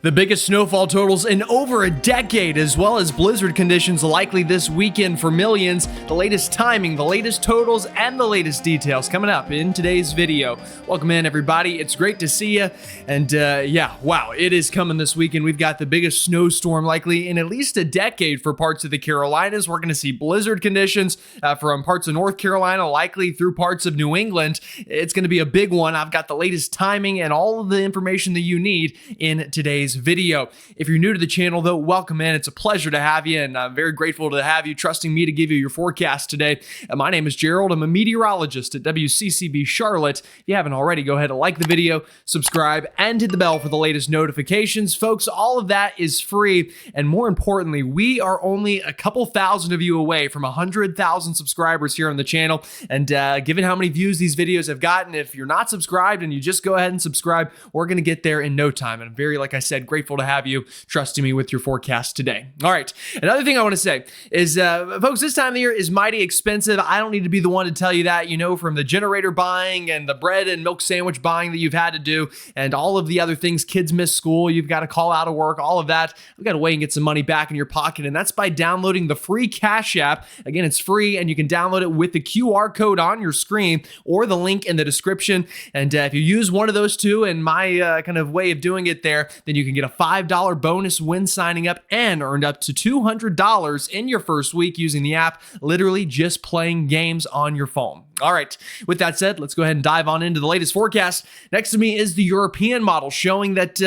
The biggest snowfall totals in over a decade, as well as blizzard conditions likely this weekend for millions. The latest timing, the latest totals, and the latest details coming up in today's video. Welcome in, everybody. It's great to see you. And wow, it is coming this weekend. We've got the biggest snowstorm likely in at least a decade for parts of the Carolinas. We're going to see blizzard conditions from parts of North Carolina, likely through parts of New England. It's going to be a big one. I've got the latest timing and all of the information that you need in today's video. If you're new to the channel, though, welcome in. It's a pleasure to have you, and I'm very grateful to have you trusting me to give you your forecast today. My name is Gerald. I'm a meteorologist at WCCB Charlotte. If you haven't already, go ahead and like the video, subscribe, and hit the bell for the latest notifications. Folks, all of that is free, and more importantly, we are only a couple thousand of you away from 100,000 subscribers here on the channel, and given how many views these videos have gotten, if you're not subscribed and you just go ahead and subscribe, we're going to get there in no time, and I'm very, like I said, grateful to have you trusting me with your forecast today. All right, another thing I want to say is, folks, this time of the year is mighty expensive. I don't need to be the one to tell you that, you know, from the generator buying and the bread and milk sandwich buying that you've had to do and all of the other things, kids miss school, you've got to call out of work, all of that. We've got to wait and get some money back in your pocket, and that's by downloading the free Cash App. Again, it's free, and you can download it with the QR code on your screen or the link in the description. And if you use one of those two and my kind of way of doing it there, then you can get a $5 bonus when signing up and earned up to $200 in your first week using the app, literally just playing games on your phone. All right, with that said, let's go ahead and dive on into the latest forecast. Next to me is the European model showing that,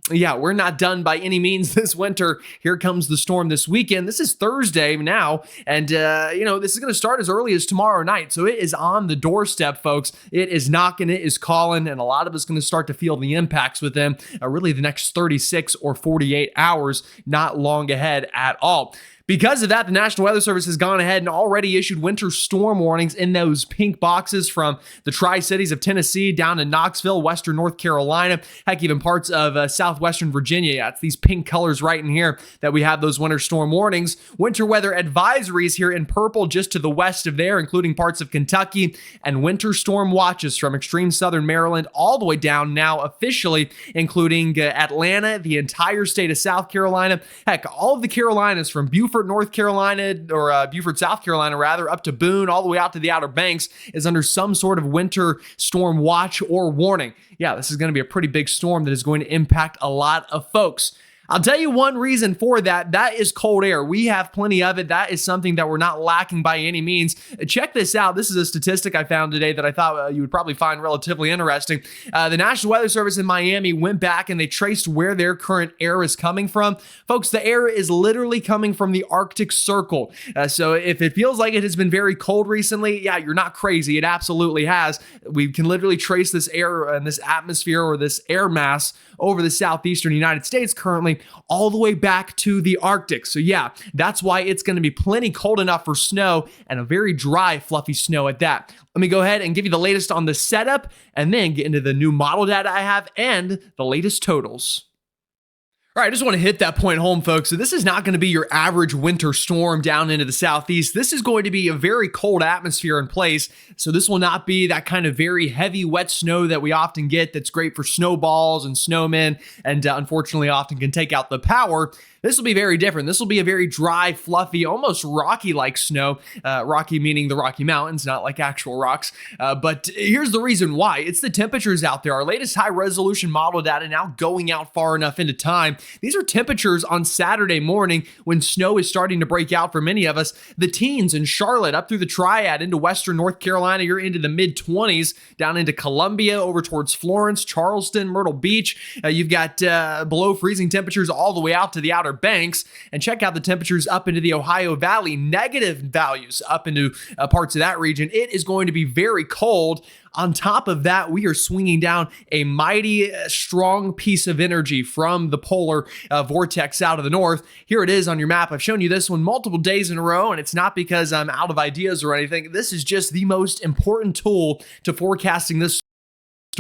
we're not done by any means this winter. Here comes the storm this weekend. This is Thursday now, and, this is going to start as early as tomorrow night, so it is on the doorstep, folks. It is knocking, it is calling, and a lot of us going to start to feel the impacts with them really the next 36 or 48 hours, not long ahead at all. Because of that, the National Weather Service has gone ahead and already issued winter storm warnings in those pink boxes from the Tri-Cities of Tennessee down to Knoxville, western North Carolina, heck, even parts of southwestern Virginia. Yeah, it's these pink colors right in here that we have those winter storm warnings. Winter weather advisories here in purple just to the west of there, including parts of Kentucky, and winter storm watches from extreme southern Maryland all the way down now officially, including Atlanta, the entire state of South Carolina, heck, all of the Carolinas from Beaufort, North Carolina, or Beaufort, South Carolina, rather, up to Boone, all the way out to the Outer Banks, is under some sort of winter storm watch or warning. Yeah, this is going to be a pretty big storm that is going to impact a lot of folks. I'll tell you one reason for that. That is cold air. We have plenty of it. That is something that we're not lacking by any means. Check this out. This is a statistic I found today that I thought you would probably find relatively interesting. The National Weather Service in Miami went back and they traced where their current air is coming from. Folks, the air is literally coming from the Arctic Circle. So if it feels like it has been very cold recently, yeah, you're not crazy. It absolutely has. We can literally trace this air and this atmosphere or this air mass over the southeastern United States currently all the way back to the Arctic. So yeah, that's why it's going to be plenty cold enough for snow, and a very dry, fluffy snow at that. Let me go ahead and give you the latest on the setup and then get into the new model data I have and the latest totals. All right, I just want to hit that point home, folks. So this is not going to be your average winter storm down into the southeast. This is going to be a very cold atmosphere in place. So this will not be that kind of very heavy, wet snow that we often get that's great for snowballs and snowmen and unfortunately often can take out the power. This will be very different. This will be a very dry, fluffy, almost rocky-like snow. Rocky meaning the Rocky Mountains, not like actual rocks. But here's the reason why. It's the temperatures out there. Our latest high-resolution model data now going out far enough into time. These are temperatures on Saturday morning when snow is starting to break out for many of us. The teens in Charlotte, up through the Triad, into western North Carolina, you're into the mid-20s, down into Columbia, over towards Florence, Charleston, Myrtle Beach. You've got below freezing temperatures all the way out to the Outer Banks, and check out the temperatures up into the Ohio Valley, negative values up into parts of that region. It is going to be very cold. On top of that, we are swinging down a mighty strong piece of energy from the polar vortex out of the north. Here it is on your map. I've shown you this one multiple days in a row, and it's not because I'm out of ideas or anything. This is just the most important tool to forecasting this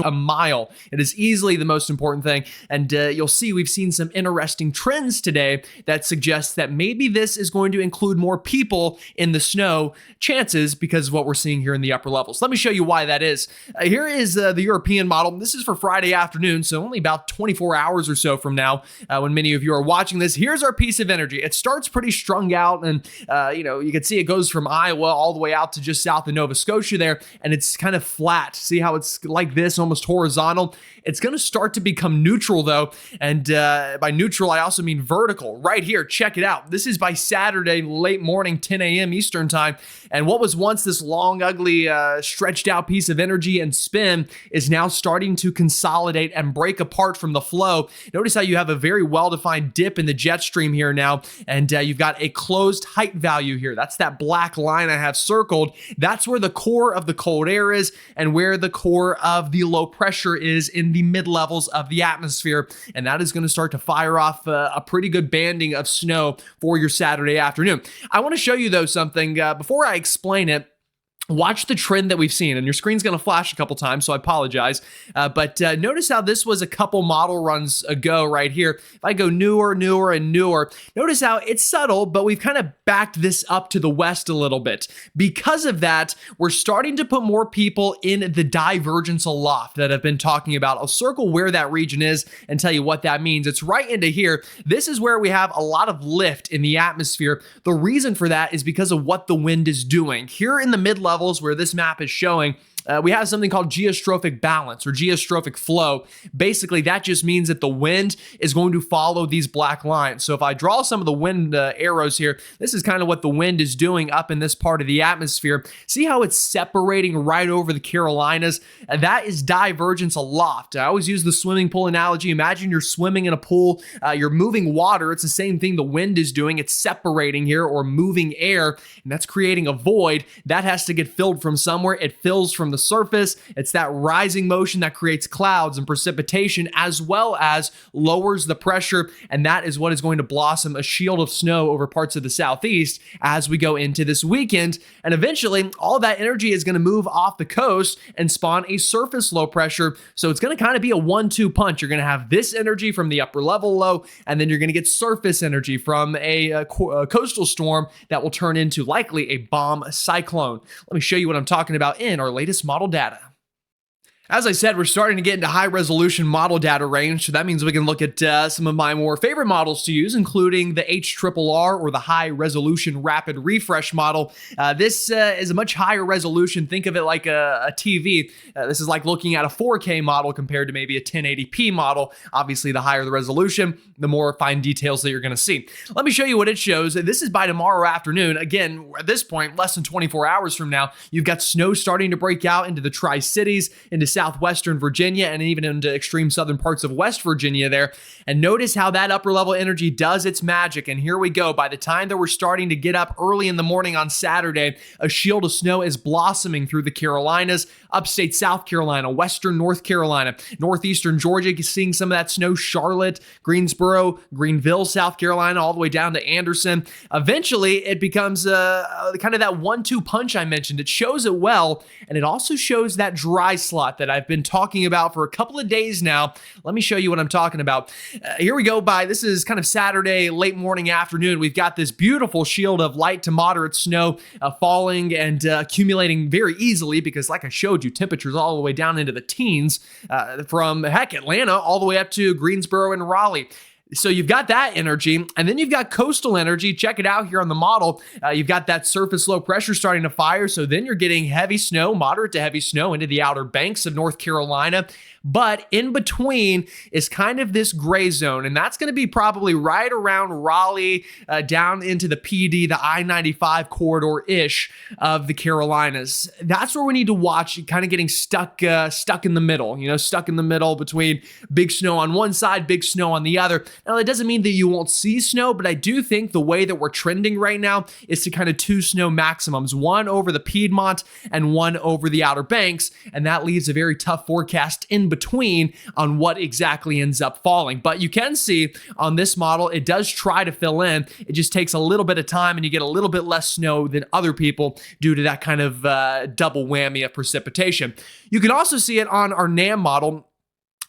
a mile. It is easily the most important thing. And you'll see we've seen some interesting trends today that suggest that maybe this is going to include more people in the snow chances because of what we're seeing here in the upper levels. Let me show you why that is. Here is the European model. This is for Friday afternoon, so only about 24 hours or so from now when many of you are watching this. Here's our piece of energy. It starts pretty strung out, and you can see it goes from Iowa all the way out to just south of Nova Scotia there, and it's kind of flat. See how it's like this, almost horizontal? It's going to start to become neutral though, and by neutral I also mean vertical. Right here, check it out. This is by Saturday late morning, 10 a.m. Eastern time, and what was once this long, ugly, stretched out piece of energy and spin is now starting to consolidate and break apart from the flow. Notice how you have a very well-defined dip in the jet stream here now, and you've got a closed height value here. That's that black line I have circled. That's where the core of the cold air is and where the core of the low pressure is in the mid levels of the atmosphere, and that is going to start to fire off a pretty good banding of snow for your Saturday afternoon. I want to show you though something before I explain it. Watch the trend that we've seen, and your screen's going to flash a couple times, so I apologize. But notice how this was a couple model runs ago right here. If I go newer, and newer, notice how it's subtle, but we've kind of backed this up to the west a little bit. Because of that, we're starting to put more people in the divergence aloft that I've been talking about. I'll circle where that region is and tell you what that means. It's right into here. This is where we have a lot of lift in the atmosphere. The reason for that is because of what the wind is doing. Here in the mid-level, where this map is showing, we have something called geostrophic balance or geostrophic flow. Basically, that just means that the wind is going to follow these black lines. So if I draw some of the wind arrows here, this is kind of what the wind is doing up in this part of the atmosphere. See how it's separating right over the Carolinas? That is divergence aloft. I always use the swimming pool analogy. Imagine you're swimming in a pool, you're moving water. It's the same thing the wind is doing. It's separating here or moving air, and that's creating a void. That has to get filled from somewhere. It fills from the surface. It's that rising motion that creates clouds and precipitation, as well as lowers the pressure, and that is what is going to blossom a shield of snow over parts of the southeast as we go into this weekend. And eventually, all that energy is going to move off the coast and spawn a surface low pressure. So it's going to kind of be a 1-2 punch. You're going to have this energy from the upper level low, and then you're going to get surface energy from a coastal storm that will turn into likely a bomb cyclone. Let me show you what I'm talking about in our latest model data. As I said, we're starting to get into high resolution model data range, so that means we can look at some of my more favorite models to use, including the HRRR or the high resolution rapid refresh model. This is a much higher resolution. Think of it like a TV. This is like looking at a 4K model compared to maybe a 1080p model. Obviously, the higher the resolution, the more fine details that you're going to see. Let me show you what it shows. This is by tomorrow afternoon. Again, at this point, less than 24 hours from now, you've got snow starting to break out into the Tri-Cities, into southwestern Virginia, and even into extreme southern parts of West Virginia there. And notice how that upper level energy does its magic. And here we go. By the time that we're starting to get up early in the morning on Saturday, a shield of snow is blossoming through the Carolinas, upstate South Carolina, western North Carolina, northeastern Georgia, seeing some of that snow, Charlotte, Greensboro, Greenville, South Carolina, all the way down to Anderson. Eventually, it becomes kind of that 1-2 punch I mentioned. It shows it well, and it also shows that dry slot that I've been talking about for a couple of days now. Let me show you what I'm talking about. Here we go. This is kind of Saturday, late morning, afternoon. We've got this beautiful shield of light to moderate snow falling and accumulating very easily because, like I showed you, temperatures all the way down into the teens from, heck, Atlanta all the way up to Greensboro and Raleigh. So you've got that energy, and then you've got coastal energy. Check it out here on the model. You've got that surface low pressure starting to fire. So then you're getting heavy snow, moderate to heavy snow into the outer banks of North Carolina. But in between is kind of this gray zone, and that's going to be probably right around Raleigh, down into the PD, the I-95 corridor-ish of the Carolinas. That's where we need to watch, kind of getting stuck in the middle, stuck in the middle between big snow on one side, big snow on the other. Now, that doesn't mean that you won't see snow, but I do think the way that we're trending right now is to kind of two snow maximums, one over the Piedmont and one over the Outer Banks, and that leaves a very tough forecast in between on what exactly ends up falling. But you can see on this model, it does try to fill in. It just takes a little bit of time, and you get a little bit less snow than other people due to that kind of double whammy of precipitation. You can also see it on our NAM model.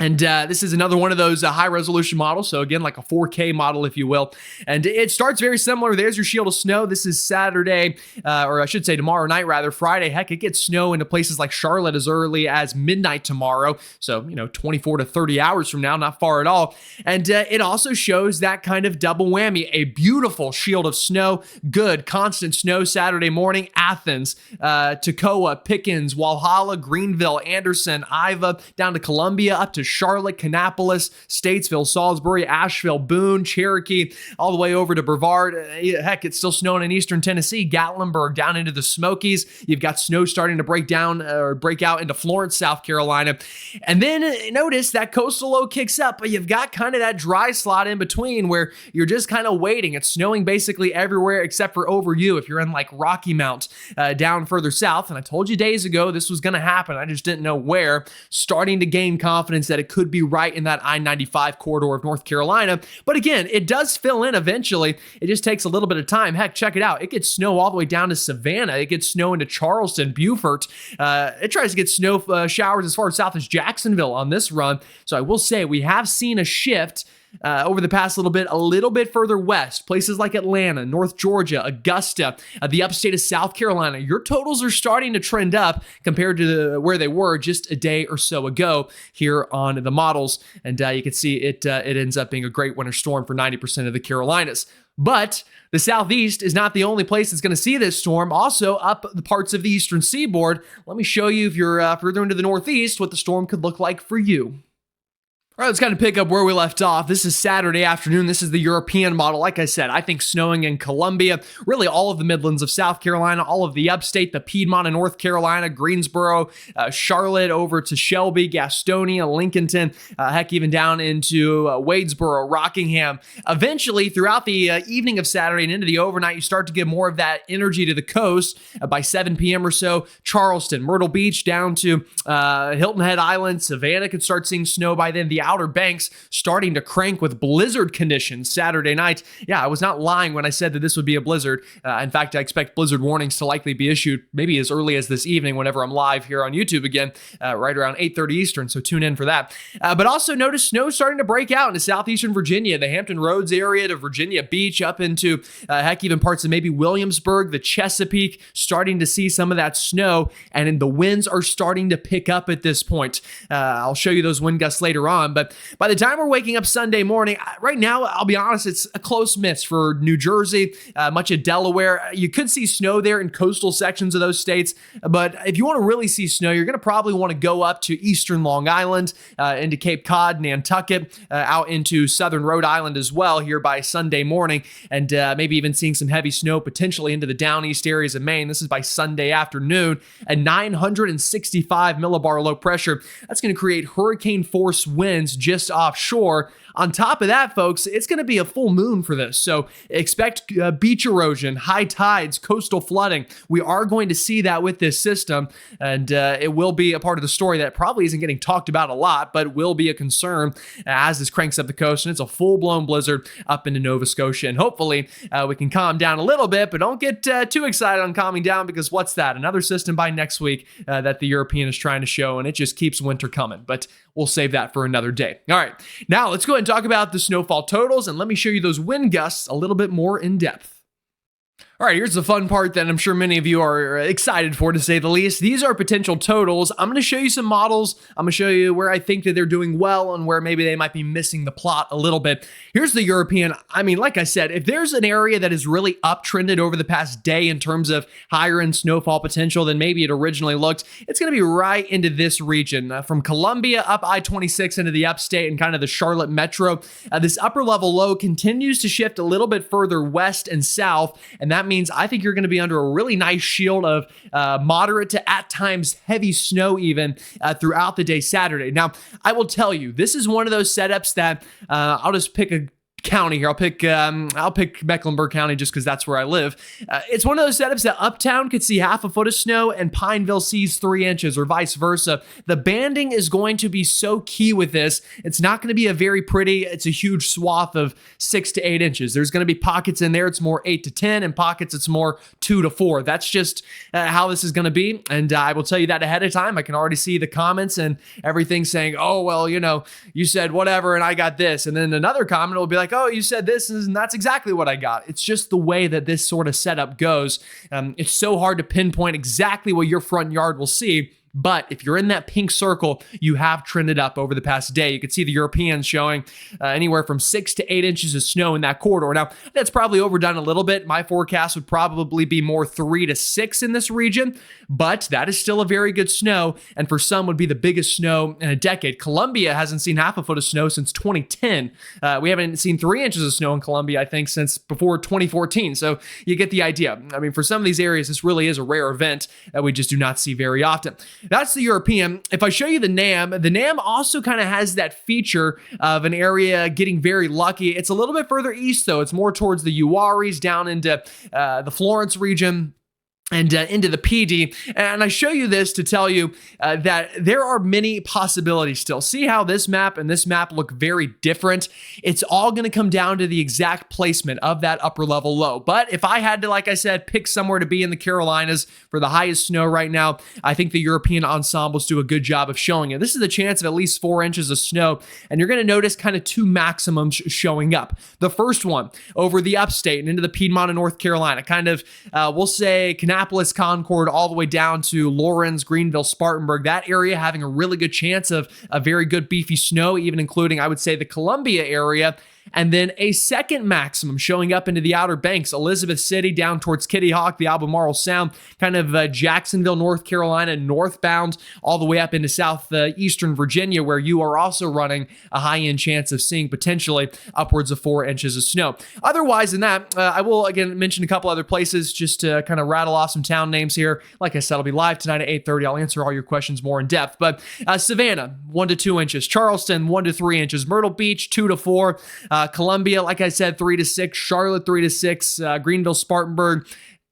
And this is another one of those high-resolution models, so again, like a 4K model, if you will. And it starts very similar. There's your shield of snow. This is Saturday, or I should say tomorrow night, rather, Friday. Heck, it gets snow into places like Charlotte as early as midnight tomorrow, so, 24 to 30 hours from now, not far at all. And it also shows that kind of double whammy, a beautiful shield of snow, good, constant snow Saturday morning, Athens, Toccoa, Pickens, Walhalla, Greenville, Anderson, Iva, down to Columbia, up to Charlotte, Kannapolis, Statesville, Salisbury, Asheville, Boone, Cherokee, all the way over to Brevard. Heck, it's still snowing in eastern Tennessee, Gatlinburg, down into the Smokies. You've got snow starting to break out into Florence, South Carolina. And then notice that coastal low kicks up, but you've got kind of that dry slot in between where you're just kind of waiting. It's snowing basically everywhere except for over you if you're in like Rocky Mount down further south. And I told you days ago this was going to happen. I just didn't know where. Starting to gain confidence that it could be right in that I-95 corridor of North Carolina. But again, it does fill in eventually. It just takes a little bit of time. Heck, check it out. It gets snow all the way down to Savannah. It gets snow into Charleston, Beaufort. It tries to get snow showers as far south as Jacksonville on this run. So I will say we have seen a shift over the past little bit, a little bit further west, places like Atlanta, North Georgia, Augusta, the upstate of South Carolina. Your totals are starting to trend up compared to where they were just a day or so ago here on the models. And you can see it ends up being a great winter storm for 90% of the Carolinas. But the Southeast is not the only place that's going to see this storm. Also, up the parts of the eastern seaboard. Let me show you, if you're further into the Northeast, what the storm could look like for you. All right, let's kind of pick up where we left off. This is Saturday afternoon. This is the European model. Like I said, I think snowing in Columbia, really all of the Midlands of South Carolina, all of the upstate, the Piedmont of North Carolina, Greensboro, Charlotte over to Shelby, Gastonia, Lincolnton, heck, even down into Wadesboro, Rockingham. Eventually, throughout the evening of Saturday and into the overnight, you start to get more of that energy to the coast. By 7 p.m. or so, Charleston, Myrtle Beach, down to Hilton Head Island, Savannah could start seeing snow by then. The Outer Banks starting to crank with blizzard conditions Saturday night. Yeah, I was not lying when I said that this would be a blizzard. In fact, I expect blizzard warnings to likely be issued maybe as early as this evening whenever I'm live here on YouTube again, right around 8:30 Eastern, so tune in for that. But also notice snow starting to break out into southeastern Virginia, the Hampton Roads area to Virginia Beach, up into, heck, even parts of maybe Williamsburg, the Chesapeake, starting to see some of that snow, and the winds are starting to pick up at this point. I'll show you those wind gusts later on, but by the time we're waking up Sunday morning, right now, I'll be honest, it's a close miss for New Jersey, much of Delaware. You could see snow there in coastal sections of those states, but if you want to really see snow, you're going to probably want to go up to eastern Long Island, into Cape Cod, Nantucket, out into southern Rhode Island as well here by Sunday morning, and maybe even seeing some heavy snow potentially into the down east areas of Maine. This is by Sunday afternoon, and 965 millibar low pressure. That's going to create hurricane force winds just offshore. On top of that, folks, it's going to be a full moon for this. So expect beach erosion, high tides, coastal flooding. We are going to see that with this system, and it will be a part of the story that probably isn't getting talked about a lot, but will be a concern as this cranks up the coast, and it's a full-blown blizzard up into Nova Scotia. And hopefully we can calm down a little bit, but don't get too excited on calming down, because what's that? Another system by next week that the European is trying to show, and it just keeps winter coming. But we'll save that for another day. All right, now let's go ahead and talk about the snowfall totals, and let me show you those wind gusts a little bit more in depth. All right, here's the fun part that I'm sure many of you are excited for, to say the least. These are potential totals. I'm going to show you some models. I'm going to show you where I think that they're doing well and where maybe they might be missing the plot a little bit. Here's the European. I mean, like I said, if there's an area that is really uptrended over the past day in terms of higher end snowfall potential than maybe it originally looked, it's going to be right into this region. From Columbia up I-26 into the upstate and kind of the Charlotte metro. This upper level low continues to shift a little bit further west and south, and that means I think you're going to be under a really nice shield of moderate to at times heavy snow even throughout the day Saturday. Now, I will tell you, this is one of those setups that I'll just pick a county here. I'll pick Mecklenburg County just because that's where I live. It's one of those setups that Uptown could see half a foot of snow and Pineville sees 3 inches, or vice versa. The banding is going to be so key with this. It's not going to be a very pretty. It's a huge swath of 6 to 8 inches. There's going to be pockets in there it's more 8 to 10, and pockets it's more 2 to 4. That's just how this is going to be, and I will tell you that ahead of time. I can already see the comments and everything saying, "Oh well, you said whatever, and I got this," and then another comment will be like, "Oh, you said this, and that's exactly what I got." It's just the way that this sort of setup goes. It's so hard to pinpoint exactly what your front yard will see. But if you're in that pink circle, you have trended up over the past day. You can see the Europeans showing anywhere from 6 to 8 inches of snow in that corridor. Now, that's probably overdone a little bit. My forecast would probably be more 3 to 6 in this region, but that is still a very good snow, and for some would be the biggest snow in a decade. Columbia hasn't seen half a foot of snow since 2010. We haven't seen 3 inches of snow in Columbia, I think, since before 2014. So you get the idea. I mean, for some of these areas, this really is a rare event that we just do not see very often. That's the European. If I show you the NAM also kind of has that feature of an area getting very lucky. It's a little bit further east, though. It's more towards the Uaris, down into the Florence region, and into the PD. And I show you this to tell you that there are many possibilities still. See how this map and this map look very different? It's all going to come down to the exact placement of that upper level low. But if I had to, like I said, pick somewhere to be in the Carolinas for the highest snow right now, I think the European ensembles do a good job of showing it. This is a chance of at least 4 inches of snow, and you're going to notice kind of 2 maximums showing up. The first one over the upstate and into the Piedmont of North Carolina, kind of, we'll say, Kannapolis, Concord, all the way down to Lawrence, Greenville, Spartanburg. That area having a really good chance of a very good beefy snow, even including, I would say, the Columbia area. And then a second maximum showing up into the Outer Banks, Elizabeth City down towards Kitty Hawk, the Albemarle Sound, kind of Jacksonville, North Carolina, northbound, all the way up into southeastern Virginia, where you are also running a high-end chance of seeing potentially upwards of 4 inches of snow. Otherwise than that, I will again mention a couple other places just to kind of rattle off some town names here. Like I said, I'll be live tonight at 8:30. I'll answer all your questions more in depth. But Savannah, 1 to 2 inches. Charleston, 1 to 3 inches. Myrtle Beach, 2 to 4. Columbia, like I said, 3 to 6. Charlotte, 3 to 6. Greenville, Spartanburg,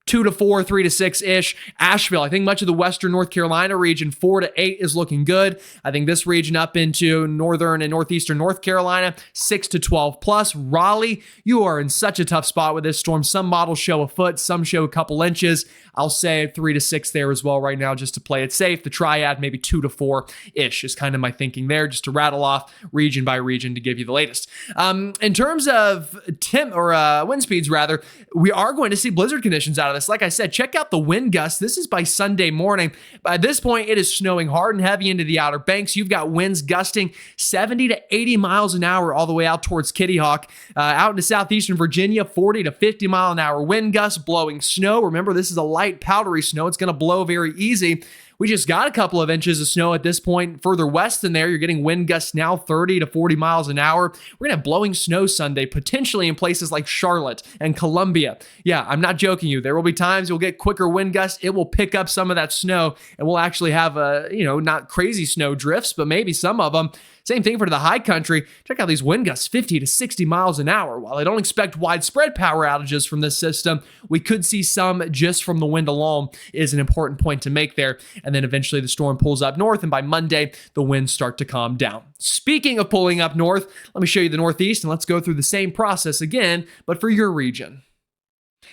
2 to 4, 3 to 6-ish. Asheville, I think much of the western North Carolina region, 4 to 8 is looking good. I think this region up into northern and northeastern North Carolina, 6 to 12 plus. Raleigh, you are in such a tough spot with this storm. Some models show a foot, some show a couple inches. I'll say 3 to 6 there as well right now, just to play it safe. The triad, maybe 2 to 4-ish is kind of my thinking there, just to rattle off region by region to give you the latest. In terms of wind speeds, rather, we are going to see blizzard conditions out of this. Like I said, check out the wind gusts. This is by Sunday morning. By this point, it is snowing hard and heavy into the Outer Banks. You've got winds gusting 70 to 80 miles an hour all the way out towards Kitty Hawk. Out into southeastern Virginia, 40 to 50 mile an hour wind gusts blowing snow. Remember, this is a light powdery snow. It's going to blow very easy. We just got a couple of inches of snow at this point. Further west than there, you're getting wind gusts now 30 to 40 miles an hour. We're going to have blowing snow Sunday, potentially in places like Charlotte and Columbia. Yeah, I'm not joking you. There will be times you'll get quicker wind gusts. It will pick up some of that snow, and we'll actually have, not crazy snow drifts, but maybe some of them. Same thing for the high country. Check out these wind gusts, 50 to 60 miles an hour. While I don't expect widespread power outages from this system, we could see some just from the wind alone is an important point to make there. And then eventually the storm pulls up north, and by Monday, the winds start to calm down. Speaking of pulling up north, let me show you the Northeast, and let's go through the same process again, but for your region.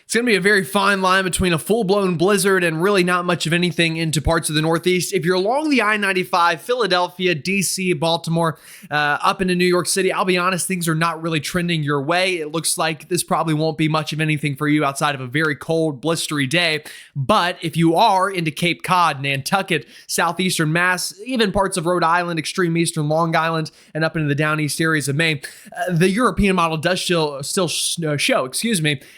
It's going to be a very fine line between a full-blown blizzard and really not much of anything into parts of the Northeast. If you're along the I-95, Philadelphia, D.C., Baltimore, up into New York City, I'll be honest, things are not really trending your way. It looks like this probably won't be much of anything for you outside of a very cold, blistery day. But if you are into Cape Cod, Nantucket, southeastern Mass, even parts of Rhode Island, extreme eastern Long Island, and up into the down east areas of Maine, the European model does still show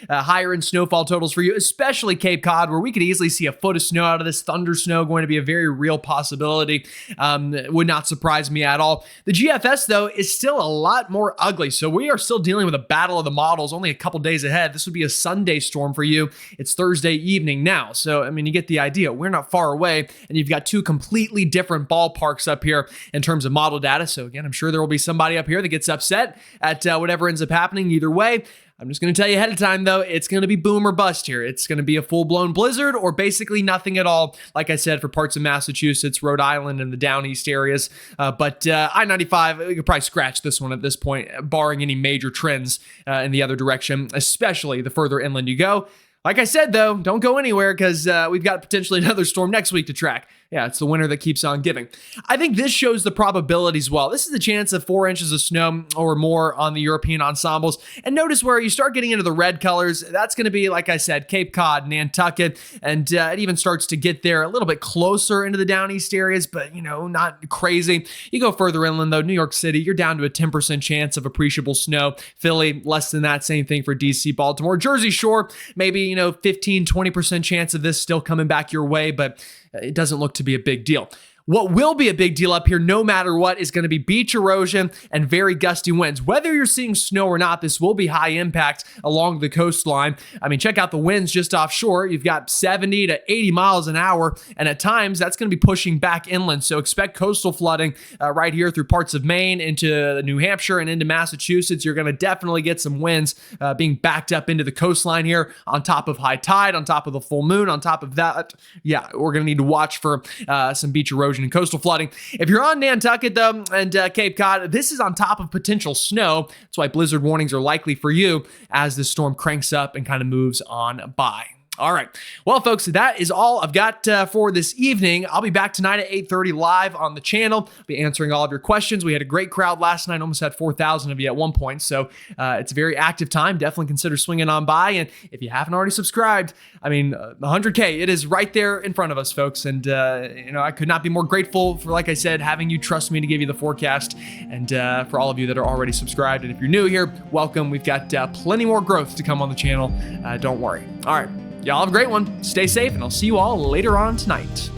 higher in snowfall totals for you, especially Cape Cod, where we could easily see a foot of snow out of this. Thunder snow going to be a very real possibility. Would not surprise me at all. The GFS, though, is still a lot more ugly. So we are still dealing with a battle of the models only a couple days ahead. This would be a Sunday storm for you. It's Thursday evening now. So, I mean, you get the idea. We're not far away, and you've got two completely different ballparks up here in terms of model data. So again, I'm sure there will be somebody up here that gets upset at whatever ends up happening either way. I'm just going to tell you ahead of time, though, it's going to be boom or bust here. It's going to be a full-blown blizzard or basically nothing at all, like I said, for parts of Massachusetts, Rhode Island, and the down east areas. But I-95, we could probably scratch this one at this point, barring any major trends in the other direction, especially the further inland you go. Like I said, though, don't go anywhere because we've got potentially another storm next week to track. Yeah, it's the winter that keeps on giving. I think this shows the probabilities well. This is the chance of 4 inches of snow or more on the European ensembles. And notice where you start getting into the red colors, that's going to be, like I said, Cape Cod, Nantucket, and it even starts to get there a little bit closer into the down east areas, but, you know, not crazy. You go further inland, though, New York City, you're down to a 10% chance of appreciable snow. Philly, less than that, same thing for DC, Baltimore. Jersey Shore, maybe, 15, 20% chance of this still coming back your way, but it doesn't look to be a big deal. What will be a big deal up here, no matter what, is going to be beach erosion and very gusty winds. Whether you're seeing snow or not, this will be high impact along the coastline. I mean, check out the winds just offshore. You've got 70 to 80 miles an hour, and at times that's going to be pushing back inland. So expect coastal flooding right here through parts of Maine into New Hampshire and into Massachusetts. You're going to definitely get some winds being backed up into the coastline here on top of high tide, on top of the full moon, on top of that. Yeah, we're going to need to watch for some beach erosion and coastal flooding. If you're on Nantucket, though, and Cape Cod, this is on top of potential snow. That's why blizzard warnings are likely for you as the storm cranks up and kind of moves on by. All right. Well, folks, that is all I've got for this evening. I'll be back tonight at 8:30 live on the channel. I'll be answering all of your questions. We had a great crowd last night. Almost had 4,000 of you at one point. So it's a very active time. Definitely consider swinging on by. And if you haven't already subscribed, I mean, 100K, it is right there in front of us, folks. And, I could not be more grateful for, like I said, having you trust me to give you the forecast. And for all of you that are already subscribed. And if you're new here, welcome. We've got plenty more growth to come on the channel. Don't worry. All right. Y'all have a great one. Stay safe, and I'll see you all later on tonight.